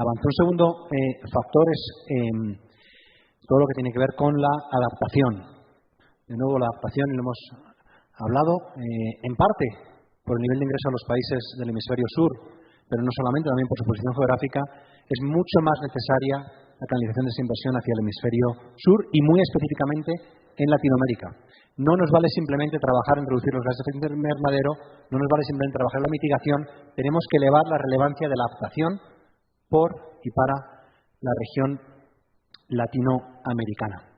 avance. Un segundo factor es todo lo que tiene que ver con la adaptación. De nuevo, la adaptación, y lo hemos hablado, en parte por el nivel de ingreso a los países del hemisferio sur, pero no solamente, también por su posición geográfica, es mucho más necesaria la canalización de esa inversión hacia el hemisferio sur y muy específicamente en Latinoamérica. No nos vale simplemente trabajar en reducir los gases de efecto invernadero, no nos vale simplemente trabajar en la mitigación, tenemos que elevar la relevancia de la adaptación por y para la región latinoamericana.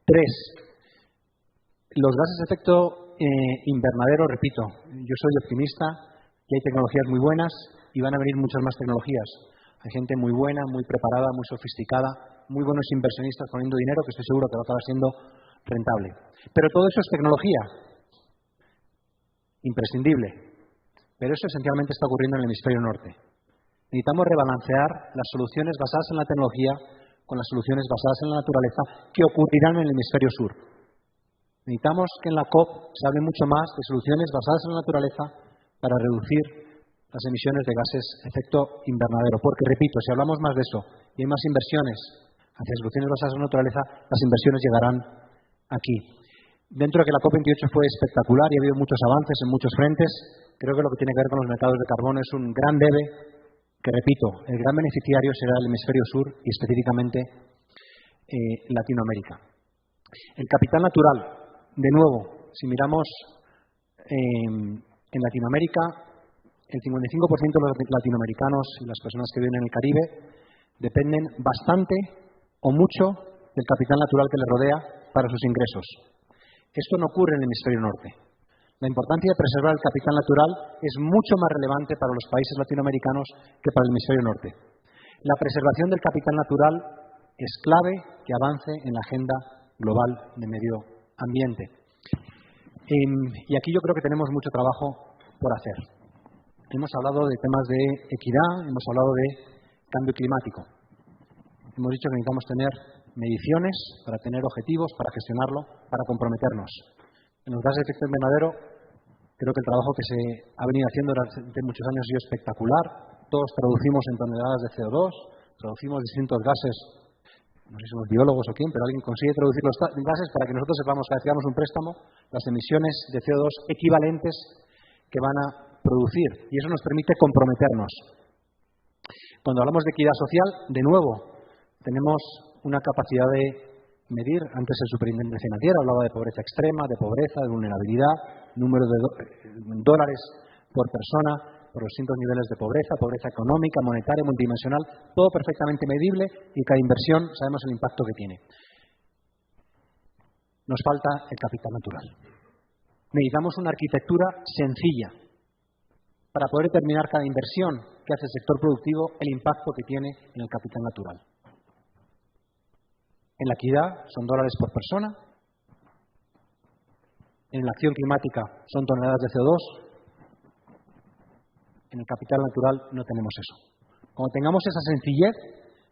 3. Los gases de efecto invernadero, repito, yo soy optimista y hay tecnologías muy buenas y van a venir muchas más tecnologías. Hay gente muy buena, muy preparada, muy sofisticada, muy buenos inversionistas poniendo dinero que estoy seguro que va a acabar siendo rentable. Pero todo eso es tecnología, imprescindible. Pero eso esencialmente está ocurriendo en el hemisferio norte. Necesitamos rebalancear las soluciones basadas en la tecnología con las soluciones basadas en la naturaleza que ocurrirán en el hemisferio sur. Necesitamos que en la COP se hable mucho más de soluciones basadas en la naturaleza para reducir las emisiones de gases de efecto invernadero. Porque, repito, si hablamos más de eso y hay más inversiones hacia soluciones basadas en la naturaleza, las inversiones llegarán aquí. Dentro de que la COP28 fue espectacular y ha habido muchos avances en muchos frentes, creo que lo que tiene que ver con los mercados de carbono es un gran debe que, repito, el gran beneficiario será el hemisferio sur y específicamente Latinoamérica. El capital natural, de nuevo, si miramos en Latinoamérica, el 55% de los latinoamericanos y las personas que viven en el Caribe dependen bastante o mucho del capital natural que les rodea para sus ingresos. Esto no ocurre en el hemisferio norte. La importancia de preservar el capital natural es mucho más relevante para los países latinoamericanos que para el hemisferio norte. La preservación del capital natural es clave que avance en la agenda global de medio ambiente. Y aquí yo creo que tenemos mucho trabajo por hacer. Hemos hablado de temas de equidad, hemos hablado de cambio climático. Hemos dicho que necesitamos tener mediciones para tener objetivos, para gestionarlo, para comprometernos. En los gases de efecto invernadero, creo que el trabajo que se ha venido haciendo durante muchos años ha sido espectacular. Todos traducimos en toneladas de CO2, traducimos distintos gases, no sé si somos biólogos o quién, pero alguien consigue traducir los gases para que nosotros sepamos, cada vez que hagamos un préstamo, las emisiones de CO2 equivalentes que van a producir. Y eso nos permite comprometernos. Cuando hablamos de equidad social, de nuevo, tenemos una capacidad de medir. Antes el superintendente financiero hablaba de pobreza extrema, de pobreza, de vulnerabilidad, número de dólares por persona, por los distintos niveles de pobreza, pobreza económica, monetaria, multidimensional, todo perfectamente medible y cada inversión sabemos el impacto que tiene. Nos falta el capital natural. Necesitamos una arquitectura sencilla para poder determinar cada inversión que hace el sector productivo, el impacto que tiene en el capital natural. En la equidad son dólares por persona. En la acción climática son toneladas de CO2. En el capital natural no tenemos eso. Cuando tengamos esa sencillez,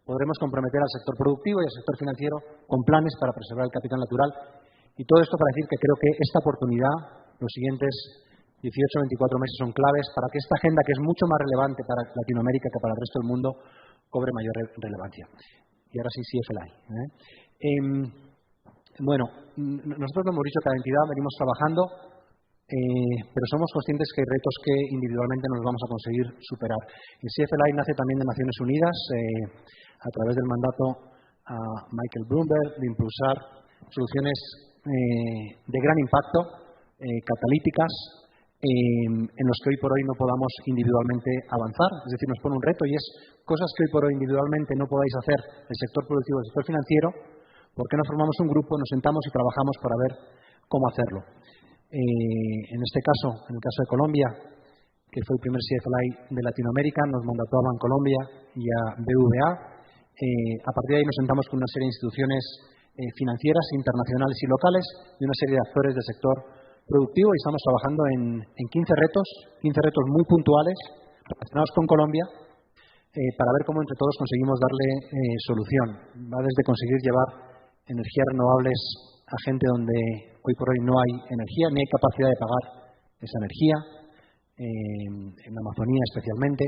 podremos comprometer al sector productivo y al sector financiero con planes para preservar el capital natural. Y todo esto para decir que creo que esta oportunidad, los siguientes 18 o 24 meses son claves para que esta agenda, que es mucho más relevante para Latinoamérica que para el resto del mundo, cobre mayor relevancia. Y ahora sí, CFLI. Bueno, nosotros lo hemos dicho, cada entidad venimos trabajando, pero somos conscientes que hay retos que individualmente nos vamos a conseguir superar. El CFLI nace también de Naciones Unidas a través del mandato a Michael Bloomberg de impulsar soluciones de gran impacto, catalíticas, en los que hoy por hoy no podamos individualmente avanzar. Es decir, nos pone un reto y es cosas que hoy por hoy individualmente no podáis hacer el sector productivo, el sector financiero. ¿Por qué no formamos un grupo, nos sentamos y trabajamos para ver cómo hacerlo? En este caso, en el caso de Colombia, que fue el primer CFLI de Latinoamérica, nos mandató a Bancolombia y a BVA. A partir de ahí nos sentamos con una serie de instituciones financieras, internacionales y locales y una serie de actores del sector productivo y estamos trabajando en 15 retos muy puntuales relacionados con Colombia para ver cómo entre todos conseguimos darle solución. Va desde conseguir llevar energías renovables a gente donde hoy por hoy no hay energía ni hay capacidad de pagar esa energía, en la Amazonía especialmente,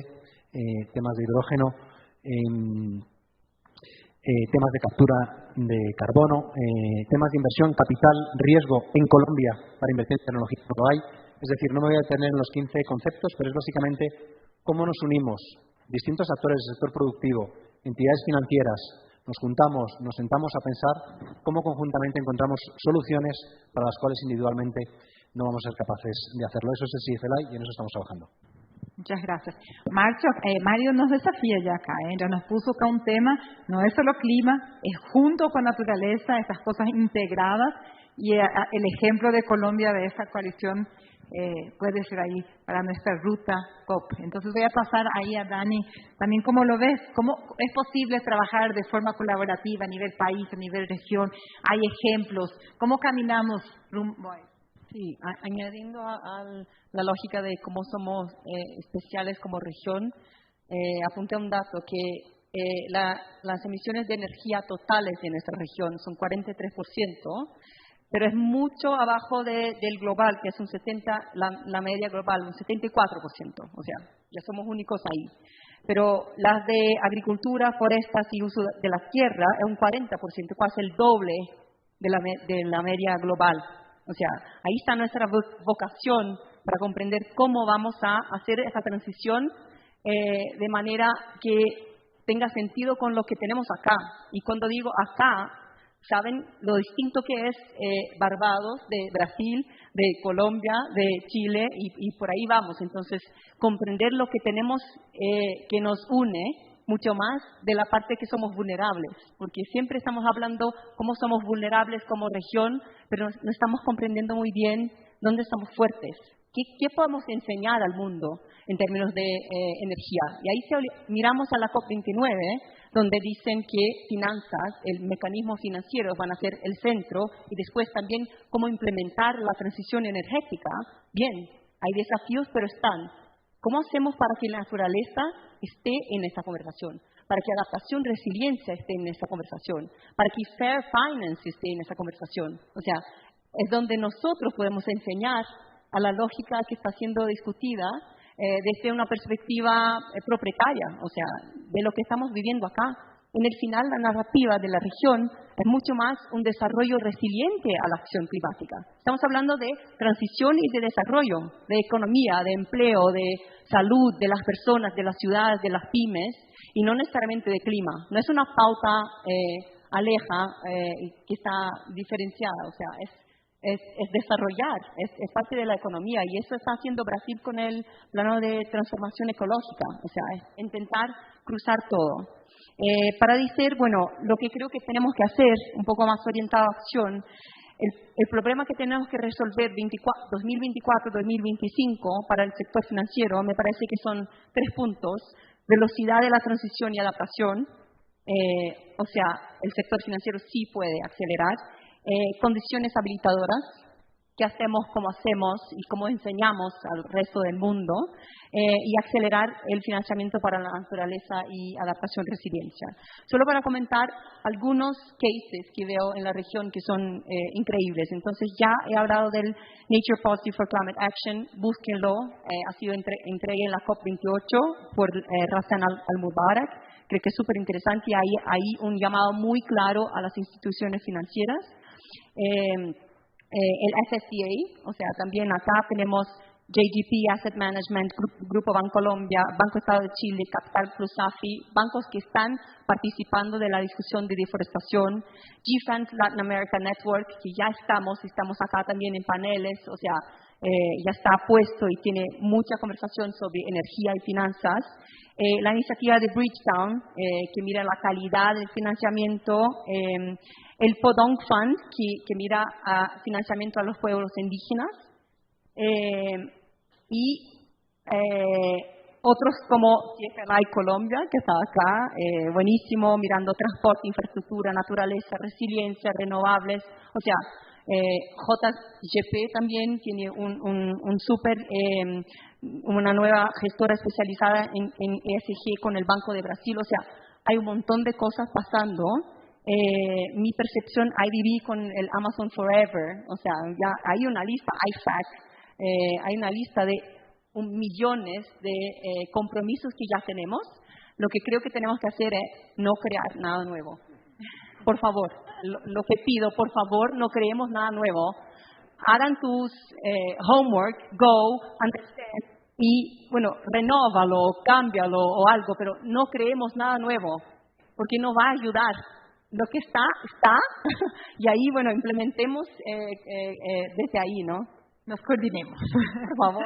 temas de hidrógeno, temas de captura de carbono, temas de inversión, capital, riesgo en Colombia para invertir en tecnología no lo hay. Es decir, no me voy a detener en los 15 conceptos, pero es básicamente cómo nos unimos distintos actores del sector productivo, entidades financieras, nos juntamos, nos sentamos a pensar cómo conjuntamente encontramos soluciones para las cuales individualmente no vamos a ser capaces de hacerlo. Eso es el CFLI y en eso estamos trabajando. Muchas gracias. Mario nos desafía ya acá, ya nos puso acá un tema, no es solo clima, es junto con naturaleza, estas cosas integradas, y el ejemplo de Colombia de esa coalición puede ser ahí para nuestra ruta COP. Entonces voy a pasar ahí a Dani, también cómo lo ves, cómo es posible trabajar de forma colaborativa a nivel país, a nivel región, hay ejemplos, cómo caminamos rumbo a eso. Sí, añadiendo a la lógica de cómo somos especiales como región, apunté un dato que las emisiones de energía totales de nuestra región son 43%, pero es mucho abajo del global, que es un 70%, la media global, un 74%, o sea, ya somos únicos ahí. Pero las de agricultura, forestas y uso de la tierra es un 40%, casi el doble de la media global. O sea, ahí está nuestra vocación para comprender cómo vamos a hacer esa transición de manera que tenga sentido con lo que tenemos acá. Y cuando digo acá, saben lo distinto que es Barbados, de Brasil, de Colombia, de Chile, y por ahí vamos. Entonces, comprender lo que tenemos que nos une mucho más de la parte que somos vulnerables, porque siempre estamos hablando cómo somos vulnerables como región, pero no estamos comprendiendo muy bien dónde estamos fuertes. ¿Qué podemos enseñar al mundo en términos de energía? Y ahí miramos a la COP29, donde dicen que finanzas, el mecanismo financiero van a ser el centro, y después también cómo implementar la transición energética. Bien, hay desafíos, pero están. ¿Cómo hacemos para que la naturaleza esté en esta conversación? Para que adaptación, resiliencia esté en esta conversación. Para que fair finance esté en esta conversación. O sea, es donde nosotros podemos enseñar a la lógica que está siendo discutida desde una perspectiva propietaria, o sea, de lo que estamos viviendo acá. En el final, la narrativa de la región es mucho más un desarrollo resiliente a la acción climática. Estamos hablando de transición y de desarrollo, de economía, de empleo, de salud, de las personas, de las ciudades, de las pymes, y no necesariamente de clima. No es una pauta que está diferenciada, o sea, es desarrollar, es parte de la economía, y eso está haciendo Brasil con el plano de transformación ecológica, o sea, es intentar cruzar todo. Para decir, bueno, lo que creo que tenemos que hacer, un poco más orientado a acción, el problema que tenemos que resolver 2024-2025 para el sector financiero, me parece que son 3 puntos: velocidad de la transición y adaptación, o sea, el sector financiero sí puede acelerar, condiciones habilitadoras, qué hacemos, cómo hacemos y cómo enseñamos al resto del mundo, y acelerar el financiamiento para la naturaleza y adaptación y resiliencia. Solo para comentar algunos cases que veo en la región que son increíbles. Entonces, ya he hablado del Nature Policy for Climate Action, búsquenlo, ha sido entregue en la COP28 por Hassan Al-Mubarak. Creo que es súper interesante y hay un llamado muy claro a las instituciones financieras. El FSCA, o sea, también acá tenemos JGP Asset Management, Grupo Bancolombia, Banco Estado de Chile, Capital Plus AFI, bancos que están participando de la discusión de deforestación, GFANS Latin America Network, que ya estamos acá también en paneles, o sea, ya está puesto y tiene mucha conversación sobre energía y finanzas. La iniciativa de Bridgetown, que mira la calidad del financiamiento, el Podong Fund, que mira a financiamiento a los pueblos indígenas, y otros como CFLI Colombia, que está acá, buenísimo, mirando transporte, infraestructura, naturaleza, resiliencia, renovables, o sea, JGP también tiene una nueva gestora especializada en ESG con el Banco de Brasil, o sea, hay un montón de cosas pasando. Mi percepción, IDB con el Amazon Forever, o sea, ya hay una lista, IFAC, hay una lista de millones de compromisos que ya tenemos. Lo que creo que tenemos que hacer es no crear nada nuevo. Por favor, lo que pido, por favor, no creemos nada nuevo. Hagan tus homework, go, understand, y, bueno, renóvalo, cámbialo o algo, pero no creemos nada nuevo, porque no va a ayudar. Lo que está, y ahí, bueno, implementemos desde ahí, ¿no? Nos coordinemos. Por favor.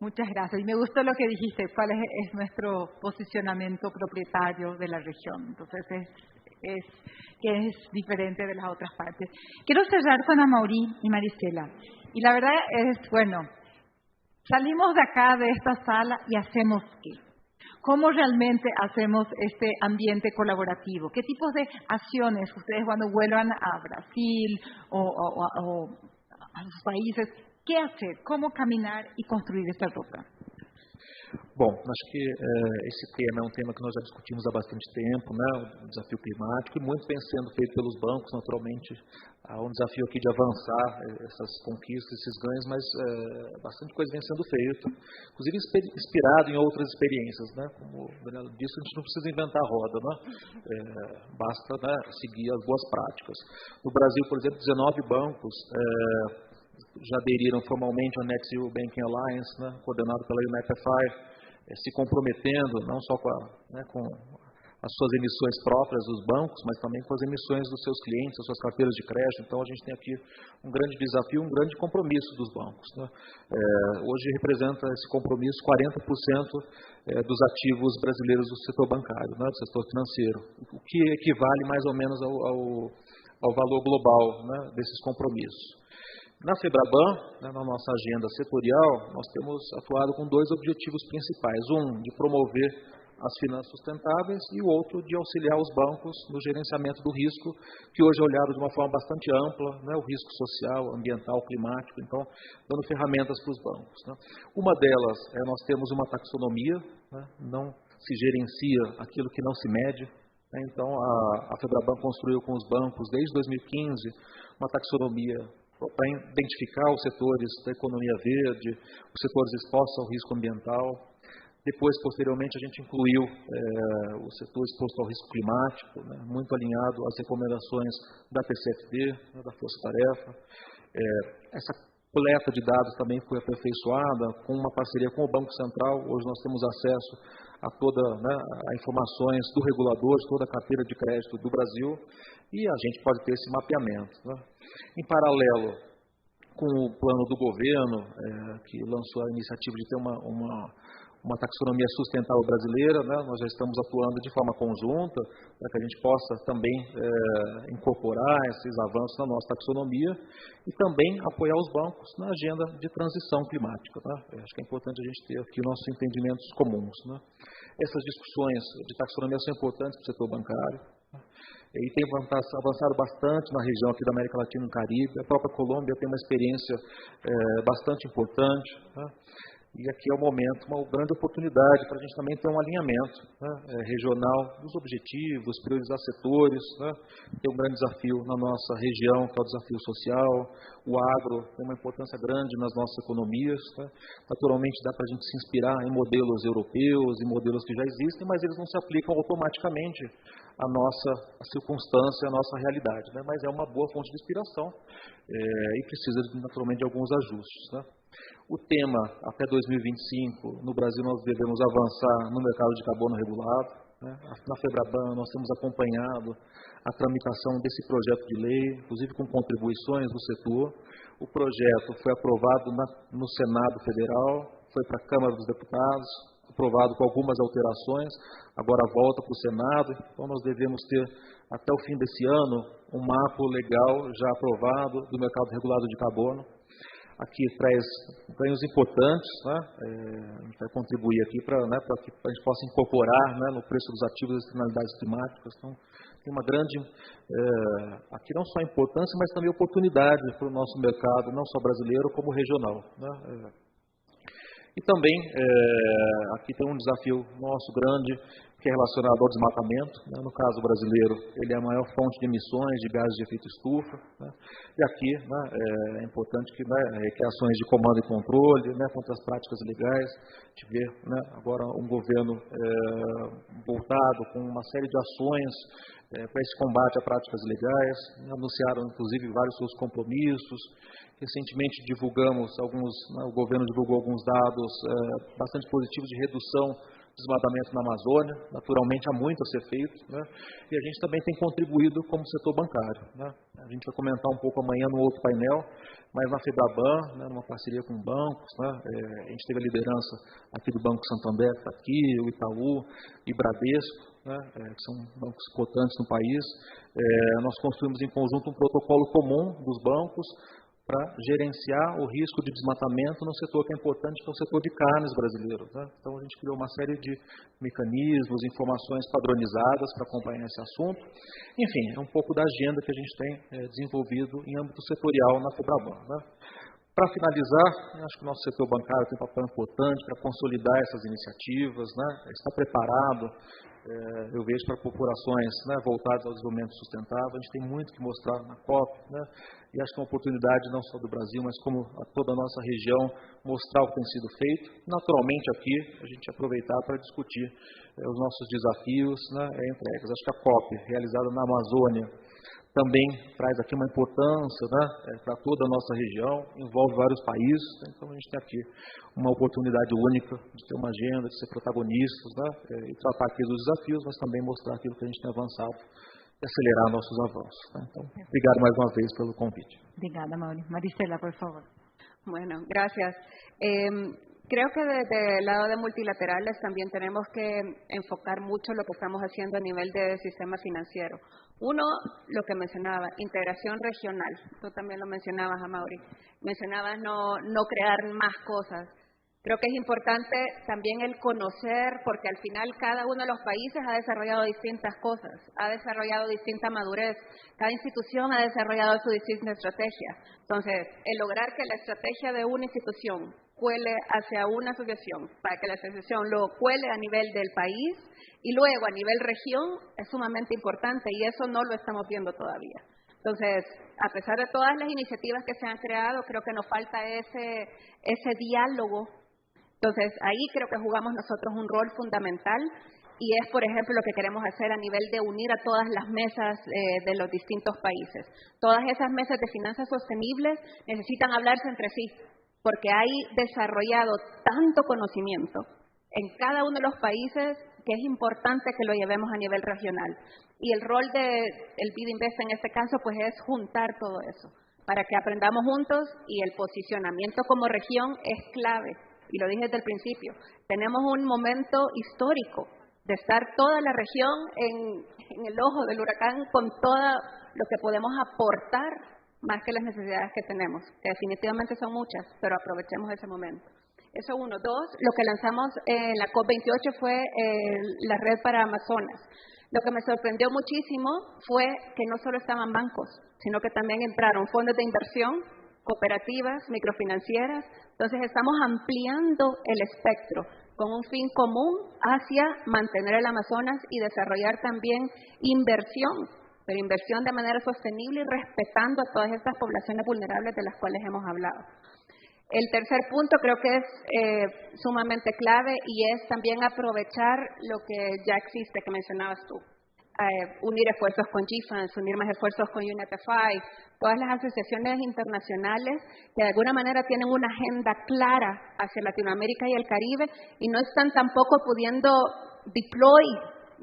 Muchas gracias. Y me gustó lo que dijiste, cuál es nuestro posicionamiento propietario de la región. Entonces, que es diferente de las otras partes. Quiero cerrar con Amaury y Marisela. Y la verdad es, bueno, salimos de acá, de esta sala, y ¿hacemos qué? ¿Cómo realmente hacemos este ambiente colaborativo? ¿Qué tipos de acciones ustedes cuando vuelvan a Brasil o a los países, qué hacer? ¿Cómo caminar y construir esta ruta? Bom, acho que esse tema é tema que nós já discutimos há bastante tempo, né? O desafio climático, e muito vem sendo feito pelos bancos, naturalmente. Há um desafio aqui de avançar essas conquistas, esses ganhos, mas bastante coisa vem sendo feita, inclusive inspirado em outras experiências, né? Como o Daniel disse, a gente não precisa inventar a roda, né? Basta, né, seguir as boas práticas. No Brasil, por exemplo, 19 bancos já aderiram formalmente ao Net Zero Banking Alliance, né, coordenado pela UNEP-FI, se comprometendo não só com as suas emissões próprias dos bancos, mas também com as emissões dos seus clientes, as suas carteiras de crédito. Então, a gente tem aqui um grande desafio, um grande compromisso dos bancos, né? Hoje representa esse compromisso 40% dos ativos brasileiros do setor bancário, né, do setor financeiro, o que equivale mais ou menos ao valor global, né, desses compromissos. Na FEBRABAN, né, na nossa agenda setorial, nós temos atuado com dois objetivos principais. Um, de promover as finanças sustentáveis, e o outro, de auxiliar os bancos no gerenciamento do risco, que hoje é olhado de uma forma bastante ampla, né, o risco social, ambiental, climático, então, dando ferramentas para os bancos, né. Uma delas, nós temos uma taxonomia, né, não se gerencia aquilo que não se mede. Então, a FEBRABAN construiu com os bancos, desde 2015, uma taxonomia para identificar os setores da economia verde, os setores expostos ao risco ambiental. Depois, posteriormente, a gente incluiu o setor exposto ao risco climático, né, muito alinhado às recomendações da TCFD, né, da Força Tarefa. Essa coleta de dados também foi aperfeiçoada com uma parceria com o Banco Central. Hoje nós temos acesso a toda, né, a informações do regulador, de toda a carteira de crédito do Brasil, e a gente pode ter esse mapeamento, né. Em paralelo com o plano do governo, que lançou a iniciativa de ter uma taxonomia sustentável brasileira, né, nós já estamos atuando de forma conjunta para que a gente possa também incorporar esses avanços na nossa taxonomia e também apoiar os bancos na agenda de transição climática, né. Acho que é importante a gente ter aqui nossos entendimentos comuns, né. Essas discussões de taxonomia são importantes para o setor bancário, né, e tem avançado bastante na região aqui da América Latina e do Caribe. A própria Colômbia tem uma experiência bastante importante, né? E aqui é o momento, uma grande oportunidade para a gente também ter um alinhamento, né, regional dos objetivos, priorizar setores, né? Tem um grande desafio na nossa região, que é o desafio social. O agro tem uma importância grande nas nossas economias, né? Naturalmente dá para a gente se inspirar em modelos europeus, em modelos que já existem, mas eles não se aplicam automaticamente a circunstância, a nossa realidade, né? Mas é uma boa fonte de inspiração e precisa, naturalmente, de alguns ajustes, né? O tema, até 2025, no Brasil nós devemos avançar no mercado de carbono regulado, né? Na FEBRABAN nós temos acompanhado a tramitação desse projeto de lei, inclusive com contribuições do setor. O projeto foi aprovado no Senado Federal, foi para a Câmara dos Deputados, aprovado com algumas alterações, agora volta para o Senado, então nós devemos ter até o fim desse ano um marco legal já aprovado do mercado regulado de carbono. Aqui traz ganhos importantes, né? A gente vai contribuir aqui para que a gente possa incorporar, né, no preço dos ativos as externalidades climáticas. Então, tem uma grande, aqui não só importância, mas também oportunidade para o nosso mercado, não só brasileiro, como regional, né? E também, aqui tem um desafio nosso grande, que é relacionado ao desmatamento, né? No caso brasileiro, ele é a maior fonte de emissões de gases de efeito estufa, né? E aqui, né, é importante que, né, que ações de comando e controle, né, contra as práticas ilegais, a gente vê, né, agora um governo voltado com uma série de ações para esse combate a práticas ilegais, anunciaram inclusive vários seus compromissos. Recentemente divulgamos o governo divulgou alguns dados bastante positivos de redução do desmatamento na Amazônia. Naturalmente há muito a ser feito, né? E a gente também tem contribuído como setor bancário, né? A gente vai comentar um pouco amanhã no outro painel, mas na FEBRABAN, né, numa parceria com bancos, né, a gente teve a liderança aqui do Banco Santander, que está aqui, o Itaú e Bradesco, né, que são bancos cotantes no país. Nós construímos em conjunto um protocolo comum dos bancos para gerenciar o risco de desmatamento no setor que é importante, que é o setor de carnes brasileiro, né? Então a gente criou uma série de mecanismos, informações padronizadas para acompanhar esse assunto. Enfim, é um pouco da agenda que a gente tem desenvolvido em âmbito setorial na FEBRABAN, né? Para finalizar, acho que o nosso setor bancário tem um papel importante para consolidar essas iniciativas, né? Está preparado, eu vejo, para corporações, né, voltadas ao desenvolvimento sustentável. A gente tem muito que mostrar na COP, né? E acho que é uma oportunidade não só do Brasil, mas como a toda a nossa região, mostrar o que tem sido feito. Naturalmente aqui, a gente aproveitar para discutir os nossos desafios, né, entregues. Acho que a COP, realizada na Amazônia, também traz aqui uma importância, né, para toda a nossa região, envolve vários países, né? Então a gente tem aqui uma oportunidade única de ter uma agenda, de ser protagonistas, né, e tratar aqui dos desafios, mas também mostrar aquilo que a gente tem avançado e acelerar nossos avanços, né? Então, obrigado mais uma vez pelo convite. Obrigada, Mauri. Maricela, por favor. Bueno, gracias. Creo que desde el lado de multilaterales también tenemos que enfocar mucho lo que estamos haciendo a nivel de sistema financiero. Uno, lo que mencionaba, integración regional. Tú también lo mencionabas, Amaury. Mencionabas no crear más cosas. Creo que es importante también el conocer, porque al final cada uno de los países ha desarrollado distintas cosas, ha desarrollado distinta madurez, cada institución ha desarrollado su distinta estrategia. Entonces, el lograr que la estrategia de una institución cuele hacia una asociación, para que la asociación lo cuele a nivel del país y luego a nivel región es sumamente importante y eso no lo estamos viendo todavía. Entonces, a pesar de todas las iniciativas que se han creado, creo que nos falta ese diálogo. Entonces, ahí creo que jugamos nosotros un rol fundamental y es, por ejemplo, lo que queremos hacer a nivel de unir a todas las mesas de los distintos países. Todas esas mesas de finanzas sostenibles necesitan hablarse entre sí, porque hay desarrollado tanto conocimiento en cada uno de los países que es importante que lo llevemos a nivel regional. Y el rol del BID Invest en este caso pues es juntar todo eso, para que aprendamos juntos y el posicionamiento como región es clave. Y lo dije desde el principio, tenemos un momento histórico de estar toda la región en el ojo del huracán con todo lo que podemos aportar más que las necesidades que tenemos, que definitivamente son muchas, pero aprovechemos ese momento. Eso uno. Dos, lo que lanzamos en la COP28 fue la red para Amazonas. Lo que me sorprendió muchísimo fue que no solo estaban bancos, sino que también entraron fondos de inversión, cooperativas, microfinancieras. Entonces estamos ampliando el espectro con un fin común hacia mantener el Amazonas y desarrollar también inversión, pero inversión de manera sostenible y respetando a todas estas poblaciones vulnerables de las cuales hemos hablado. El tercer punto creo que es sumamente clave y es también aprovechar lo que ya existe, que mencionabas tú. unir esfuerzos con GFANS, unir más esfuerzos con UNEP-FI, todas las asociaciones internacionales que de alguna manera tienen una agenda clara hacia Latinoamérica y el Caribe y no están tampoco pudiendo deploy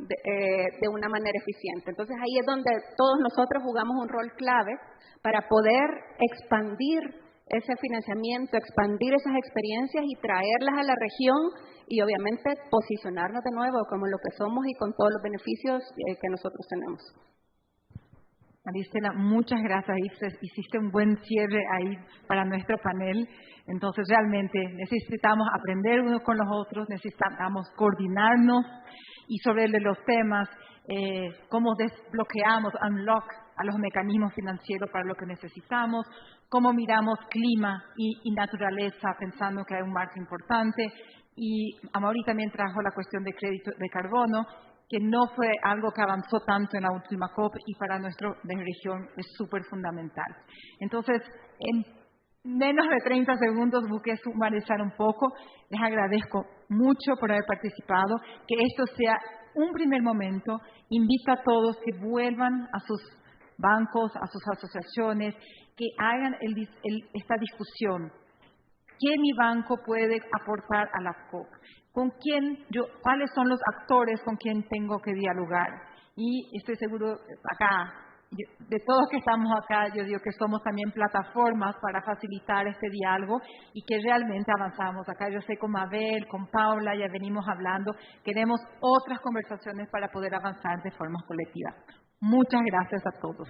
de una manera eficiente. Entonces ahí es donde todos nosotros jugamos un rol clave para poder expandir ese financiamiento, expandir esas experiencias y traerlas a la región y obviamente posicionarnos de nuevo como lo que somos y con todos los beneficios que nosotros tenemos. Maristela, muchas gracias. Hiciste un buen cierre ahí para nuestro panel. Entonces, realmente necesitamos aprender unos con los otros, necesitamos coordinarnos y sobre los temas, cómo desbloqueamos, unlock a los mecanismos financieros para lo que necesitamos, cómo miramos clima y naturaleza pensando que hay un marco importante. Y Amaury también trajo la cuestión de crédito de carbono, que no fue algo que avanzó tanto en la última COP y para nuestra región es súper fundamental. Entonces, en menos de 30 segundos busqué sumarizar un poco. Les agradezco mucho por haber participado, que esto sea un primer momento. Invito a todos que vuelvan a sus bancos, a sus asociaciones, que hagan esta discusión. ¿Qué mi banco puede aportar a la COP? ¿Cuáles son los actores con quien tengo que dialogar? Y estoy seguro, acá, de todos que estamos acá, yo digo que somos también plataformas para facilitar este diálogo y que realmente avanzamos. Acá yo sé con Mabel, con Paula, ya venimos hablando, queremos otras conversaciones para poder avanzar de forma colectiva. Muchas gracias a todos.